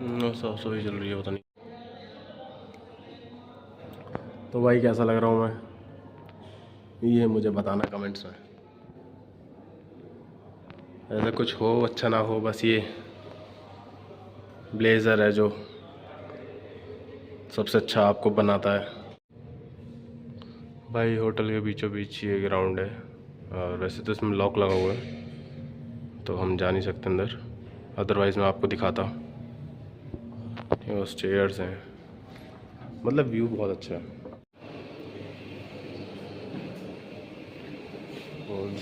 सही चल रही है, पता नहीं। तो भाई कैसा लग रहा हूँ मैं, ये मुझे बताना कमेंट्स में। ऐसा कुछ हो अच्छा ना हो, बस ये ब्लेज़र है जो सबसे अच्छा आपको बनाता है। भाई होटल के बीचों बीच ये ग्राउंड है, और वैसे तो इसमें लॉक लगा हुआ है तो हम जा नहीं सकते अंदर, अदरवाइज़ मैं आपको दिखाता। वो स्टेयर्स हैं, मतलब व्यू बहुत अच्छा है। और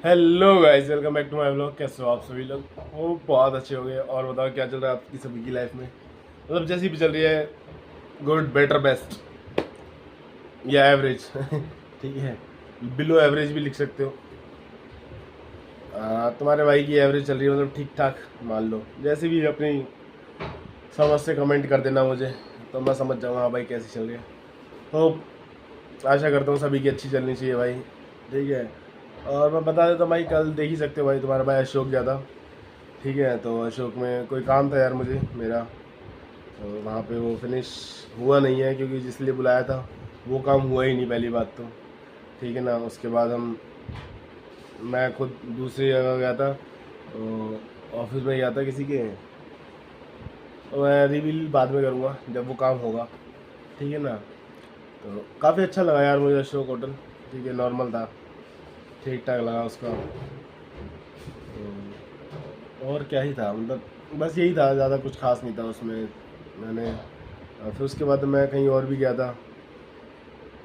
hello guys, welcome back to my blog. कैसे हो आप सभी लोग? वो बहुत अच्छे हो गए। और बताओ क्या चल रहा है आपकी सभी की लाइफ में? मतलब जैसी भी चल रही है, गुड, बेटर, बेस्ट या एवरेज ठीक है, बिलो एवरेज भी लिख सकते हो। तुम्हारे भाई की एवरेज चल रही है, मतलब ठीक ठाक मान लो। जैसे भी अपनी समझ से कमेंट कर देना मुझे, तो मैं समझ जाऊँगा हाँ भाई कैसी चल रही है। तो आशा करता हूँ सभी की अच्छी चलनी चाहिए भाई, ठीक है। और मैं बता देता हूँ भाई, कल देख ही सकते हो भाई, तुम्हारा भाई अशोक गया था, ठीक है। तो अशोक में कोई काम था यार मुझे मेरा, तो वहाँ पे वो फिनिश हुआ नहीं है, क्योंकि जिस लिए बुलाया था वो काम हुआ ही नहीं, पहली बात तो, ठीक है ना। उसके बाद मैं खुद दूसरी जगह गया था, तो ऑफिस में गया था किसी के, तो मैं रिवील बाद में करूँगा जब वो काम होगा, ठीक है ना। तो काफ़ी अच्छा लगा यार मुझे अशोक होटल, ठीक है, नॉर्मल था, ठीक ठाक लगा उसका। तो और क्या ही था, मतलब बस यही था, ज़्यादा कुछ खास नहीं था उसमें। मैंने फिर उसके बाद मैं कहीं और भी गया था,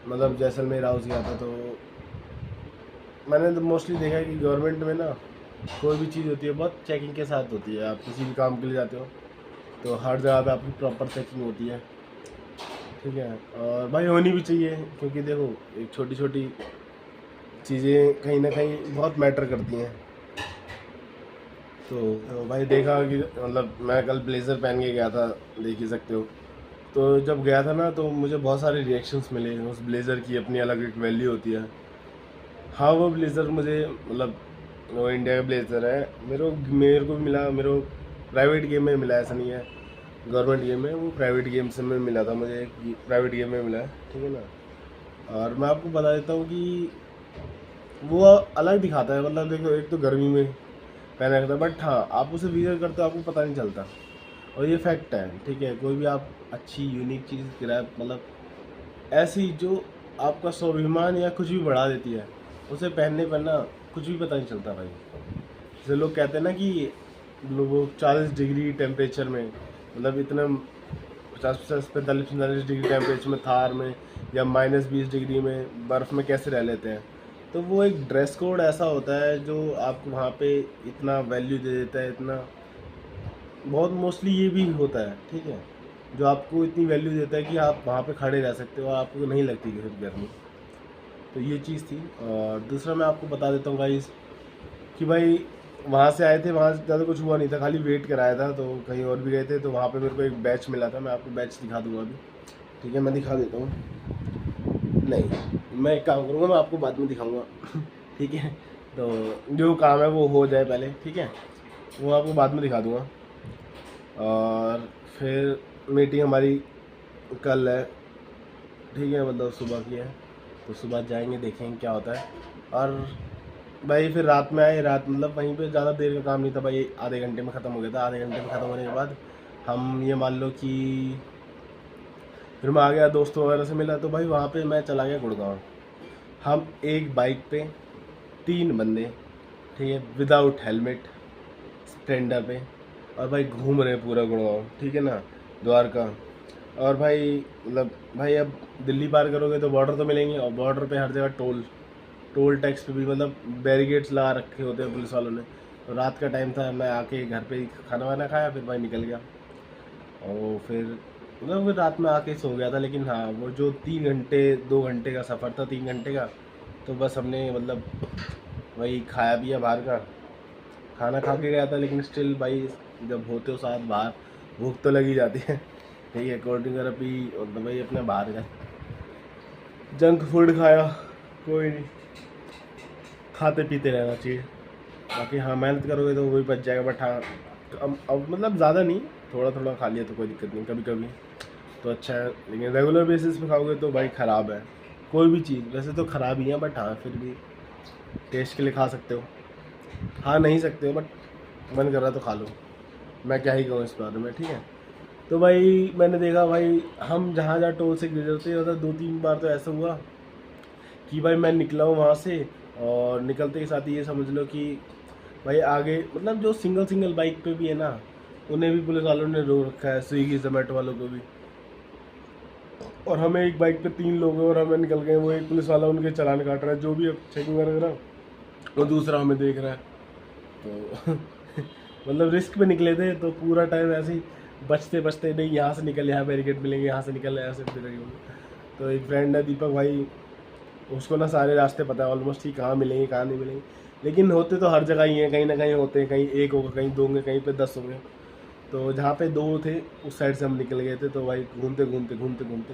मतलब जैसलमेर हाउस गया था। तो मैंने तो मोस्टली देखा है कि गवर्नमेंट में ना कोई भी चीज़ होती है बहुत चेकिंग के साथ होती है। आप किसी भी काम के लिए जाते हो तो हर जगह पे आपकी प्रॉपर चेकिंग होती है, ठीक है। और भाई होनी भी चाहिए, क्योंकि देखो एक छोटी छोटी चीज़ें कहीं ना कहीं बहुत मैटर करती हैं। तो भाई देखा कि मतलब मैं कल ब्लेज़र पहन के गया था, देख ही सकते हो। तो जब गया था ना तो मुझे बहुत सारे रिएक्शंस मिले। उस ब्लेज़र की अपनी अलग एक वैल्यू होती है। हाँ, वो ब्लेज़र मुझे मतलब वो इंडिया का ब्लेज़र है, मेरे को भी मिला, मेरे को प्राइवेट गेम में मिला, ऐसा नहीं है गवर्नमेंट गेम में, वो प्राइवेट गेम से में मिला था मुझे, प्राइवेट गेम में मिला है, ठीक है ना। और मैं आपको बता देता हूँ कि वो अलग दिखाता है, मतलब देखो एक तो गर्मी में पहना रहता है, बट हाँ आप उसे वियर करते हो आपको पता नहीं चलता, और ये फैक्ट है, ठीक है। कोई भी आप अच्छी यूनिक चीज़ ग्रैब, मतलब ऐसी जो आपका स्वाभिमान या कुछ भी बढ़ा देती है, उसे पहनने पर ना कुछ भी पता नहीं चलता भाई। जैसे लोग कहते हैं ना कि वो 40 डिग्री टेम्परेचर में, मतलब इतना 50 50 45 45 डिग्री टेम्परेचर में थार में, या -20 डिग्री में बर्फ़ में कैसे रह लेते हैं। तो वो एक ड्रेस कोड ऐसा होता है जो आपको वहाँ पे इतना वैल्यू दे देता है, इतना बहुत मोस्टली ये भी होता है, ठीक है, जो आपको इतनी वैल्यू देता है कि आप वहाँ पे खड़े रह सकते हो, आपको नहीं लगती कि फिर गर्मी। तो ये चीज़ थी। और दूसरा मैं आपको बता देता हूँ गाइस कि भाई वहाँ से आए थे, वहाँ से ज़्यादा कुछ हुआ नहीं था, खाली वेट कराया था। तो कहीं और भी गए थे, तो वहाँ पे मेरे को एक बैच मिला था, मैं आपको बैच दिखा दूँगा अभी, ठीक है, मैं दिखा देता हूँ। नहीं, मैं एक काम करूँगा, मैं आपको बाद में दिखाऊँगा ठीक है। तो जो काम है वो हो जाए पहले, ठीक है, वो आपको बाद में दिखा दूँगा। और फिर मीटिंग हमारी कल है, ठीक है, मतलब सुबह की है। तो सुबह जाएंगे, देखेंगे क्या होता है। और भाई फिर रात में आए, रात मतलब वहीं पे ज़्यादा देर का काम नहीं था भाई, आधे घंटे में ख़त्म हो गया था। आधे घंटे में ख़त्म होने के बाद हम ये मान लो कि फिर मैं आ गया, दोस्तों वगैरह से मिला। तो भाई वहाँ पे मैं चला गया गुड़गांव। हम एक बाइक पे 3 बंदे, ठीक है, विदाउट हेलमेट, स्प्लेंडर पे, और भाई घूम रहे हैं पूरा गुड़गांव, ठीक है ना, द्वारका। और भाई मतलब भाई अब दिल्ली पार करोगे तो बॉर्डर तो मिलेंगे, और बॉर्डर पे हर जगह टोल टोल टैक्स पे भी मतलब बैरिकेड्स लगा रखे होते हैं पुलिस वालों ने। तो रात का टाइम था, मैं आके घर पे ही खाना वाना खाया, फिर भाई निकल गया। और फिर मतलब फिर रात में आके सो गया था। लेकिन हाँ, वो जो 3 घंटे 2 घंटे का सफ़र था, 3 घंटे का, तो बस हमने मतलब वही खाया पिया बाहर का, खाना खा के गया था। लेकिन स्टिल भाई जब होते हो साथ बाहर, भूख तो लगी जाती है। ठीक है, कोल्ड ड्रिंक वगैरह पी और तो भाई अपने बाहर का जंक फूड खाया। कोई नहीं, खाते पीते रहना चाहिए। बाकी हाँ, मेहनत करोगे तो वही बच जाएगा। बट हाँ, अब मतलब ज़्यादा नहीं, थोड़ा थोड़ा खा लिया तो कोई दिक्कत नहीं, कभी कभी तो अच्छा है। लेकिन रेगुलर बेसिस पे खाओगे तो भाई ख़राब है। कोई भी चीज़ वैसे तो ख़राब ही है, बट हाँ फिर भी टेस्ट के लिए खा सकते हो, खा नहीं सकते हो, बट मन कर रहा तो खा लो। मैं क्या ही कहूँ इस बारे में, ठीक है। तो भाई मैंने देखा भाई, हम जहाँ जहाँ टोल से गुजरते हैं मतलब 2-3 बार तो ऐसा हुआ कि भाई मैं निकला हूँ वहाँ से, और निकलते के साथ ये समझ लो कि भाई आगे मतलब जो सिंगल सिंगल बाइक पे भी है ना, उन्हें भी पुलिस वालों ने रोक रखा है, स्विगी जोमेटो वालों को भी। और हमें एक बाइक पे 3 लोग हैं और हमें निकल गए, वो एक पुलिस वाला उनके चालान काट रहा है, जो भी चेकिंग वगैरह, वो दूसरा हमें देख रहा है। तो मतलब रिस्क पे निकले थे, तो पूरा टाइम ऐसे ही बचते बचते, नहीं यहाँ से निकल, यहाँ बैरिकेड मिलेंगे, यहाँ से निकल, यहाँ से मिलेंगे। तो एक फ्रेंड है दीपक भाई, उसको ना सारे रास्ते पता है ऑलमोस्ट, ही कहाँ मिलेंगे कहाँ नहीं मिलेंगे। लेकिन होते तो हर जगह ही हैं, कहीं ना कहीं होते हैं, कहीं एक होगा, कहीं 2 होंगे, कहीं पे 10 होंगे। तो जहाँ पे 2 थे उस साइड से हम निकल गए थे। तो भाई घूमते घूमते घूमते घूमते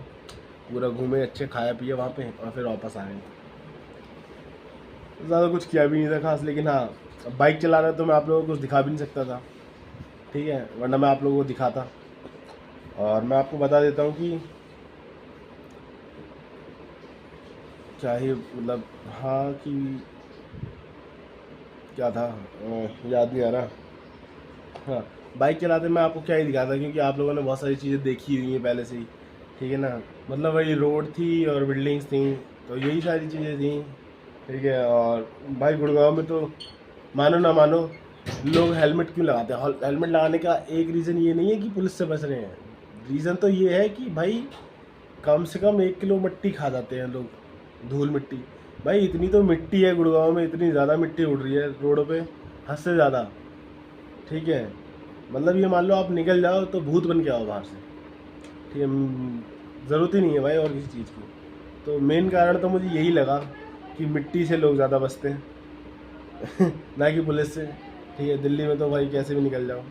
पूरा घूमे, अच्छे खाया पिया वहाँ पे, और फिर वापस आ गए। ज़्यादा कुछ किया भी नहीं था खास। लेकिन हाँ, अब बाइक चला रहा तो मैं आप लोगों को कुछ दिखा भी नहीं सकता था, ठीक है, वरना मैं आप लोगों को दिखाता। और मैं आपको बता देता हूँ कि क्या ही मतलब, हाँ कि क्या था, याद नहीं आ रहा। हाँ, बाइक चलाते मैं आपको क्या ही दिखाता, क्योंकि आप लोगों ने बहुत सारी चीज़ें देखी हुई हैं पहले से ही, ठीक है ना। मतलब वही रोड थी और बिल्डिंग्स थी, तो यही सारी चीज़ें थी, ठीक है। और भाई गुड़गांव में तो मानो ना मानो, लोग हेलमेट क्यों लगाते हैं? हेलमेट लगाने का एक रीज़न ये नहीं है कि पुलिस से बच रहे हैं, रीज़न तो ये है कि भाई कम से कम 1 किलो मिट्टी खा जाते हैं लोग, धूल मिट्टी। भाई इतनी तो मिट्टी है गुड़गांव में, इतनी ज़्यादा मिट्टी उड़ रही है रोडों पे, हद से ज़्यादा, ठीक है। मतलब ये मान लो आप निकल जाओ तो भूत बन के आओ बाहर से, ठीक है। ज़रूरत ही नहीं है भाई और किसी चीज़ की। तो मेन कारण तो मुझे यही लगा कि मिट्टी से लोग ज़्यादा बचते हैं ना कि पुलिस से, ठीक है। दिल्ली में तो भाई कैसे भी निकल जाओ।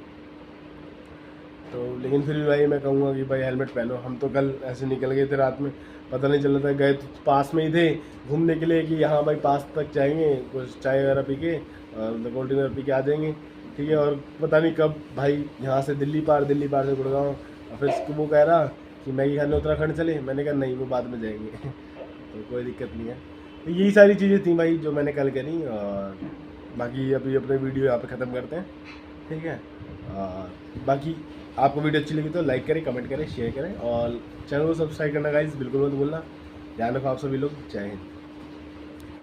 तो लेकिन फिर भी भाई मैं कहूँगा कि भाई हेलमेट पहनो। हम तो कल ऐसे निकल गए थे रात में, पता नहीं चल रहा था, गए तो पास में ही थे घूमने के लिए कि यहाँ भाई पास तक जाएंगे, कुछ चाय वगैरह पी के और कोल्ड ड्रिंक वगैरह पी के आ जाएंगे, ठीक है। और पता नहीं कब भाई यहाँ से दिल्ली पार से गुड़गांव। और फिर वो कह रहा कि मैगी खाने उत्तराखंड चले, मैंने कहा नहीं, वो बाद में जाएंगे तो कोई दिक्कत नहीं है। तो यही सारी चीज़ें थी भाई जो मैंने कल करी। और बाकी अभी अपने वीडियो यहाँ पे ख़त्म करते हैं, ठीक है। और बाकी आपको वीडियो अच्छी लगी तो लाइक करें, कमेंट करें, शेयर करें, और चैनल को सब्सक्राइब करना गाइस बिल्कुल मत भूलना। ध्यान रखो आप सभी लोग। जय हिंद।